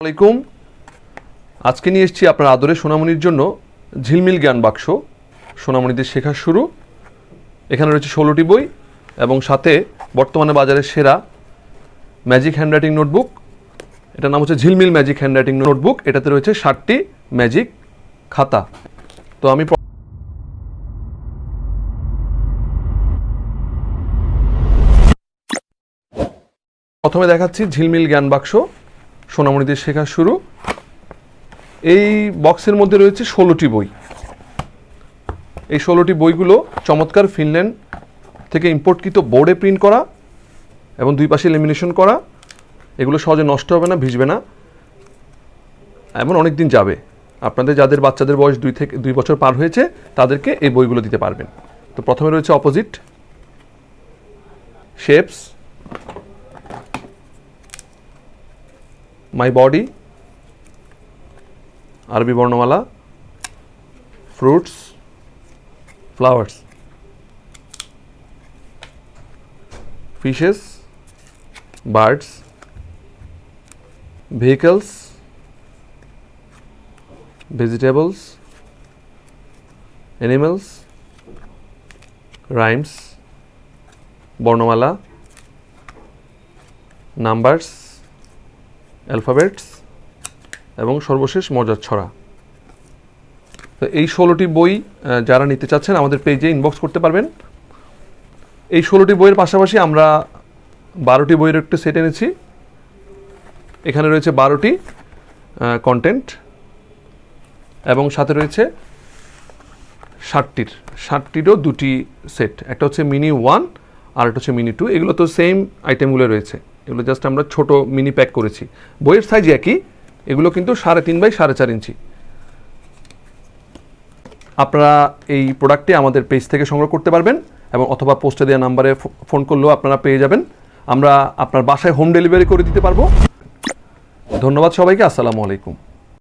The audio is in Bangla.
আসসালামাইকুম। আজকে নিয়ে এসেছি আপনার আদরে সোনামণির জন্য ঝিলমিল জ্ঞান বাক্স। সোনামণিদের শেখা শুরু। এখানে রয়েছে 16টি বই এবং সাথে বর্তমানে বাজারে সেরা ম্যাজিক হ্যান্ডরাইটিং নোটবুক। এটার নাম হচ্ছে ঝিলমিল ম্যাজিক হ্যান্ডরাইটিং নোটবুক। এটাতে রয়েছে 60টি ম্যাজিক খাতা। তো আমি প্রথমে দেখাচ্ছি ঝিলমিল জ্ঞান বাক্স, সোনামণিদের শেখা শুরু। এই বক্সের মধ্যে রয়েছে 16টি বই। এই 16টি বইগুলো চমৎকার ফিনল্যান্ড থেকে ইম্পোর্টকৃত বোর্ডে প্রিন্ট করা এবং দুই পাশে লেমিনেশন করা। এগুলো সহজে নষ্ট হবে না, ভিজবে না, এমন অনেক দিন যাবে। আপনাদের যাদের বাচ্চাদের বয়স 2 বছর পার হয়েছে তাদেরকে এই বইগুলো দিতে পারবেন। তো প্রথমে রয়েছে অপোজিট, শেপস, মাই বডি, আরবি বর্ণমালা, fruits, flowers, fishes, birds, vehicles, vegetables, animals, rhymes, বর্ণমালা, নাম্বারস, অ্যালফাবেটস এবং সর্বশেষ মজার ছড়া। তো এই 16টি বই যারা নিতে চাচ্ছেন আমাদের পেজে ইনবক্স করতে পারবেন। এই 16টি বইয়ের পাশাপাশি আমরা 12টি বইয়ের একটু সেট এনেছি। এখানে রয়েছে 12টি কন্টেন্ট এবং সাথে রয়েছে 60টিরও 2টি সেট। একটা হচ্ছে মিনি 1 আর একটা হচ্ছে মিনি 2। এগুলো তো সেম আইটেমগুলো রয়েছে, এগুলো জাস্ট আমরা ছোট মিনি প্যাক করেছি। বইয়ের সাইজ একই, এগুলো কিন্তু 3.5 বাই 4.5 ইঞ্চি। আপনারা এই প্রোডাক্টটি আমাদের পেজ থেকে সংগ্রহ করতে পারবেন এবং অথবা পোস্টে দেওয়া নাম্বারে ফোন করলেও আপনারা পেয়ে যাবেন। আমরা আপনার বাসায় হোম ডেলিভারি করে দিতে পারবো। ধন্যবাদ সবাইকে। আসসালামু আলাইকুম।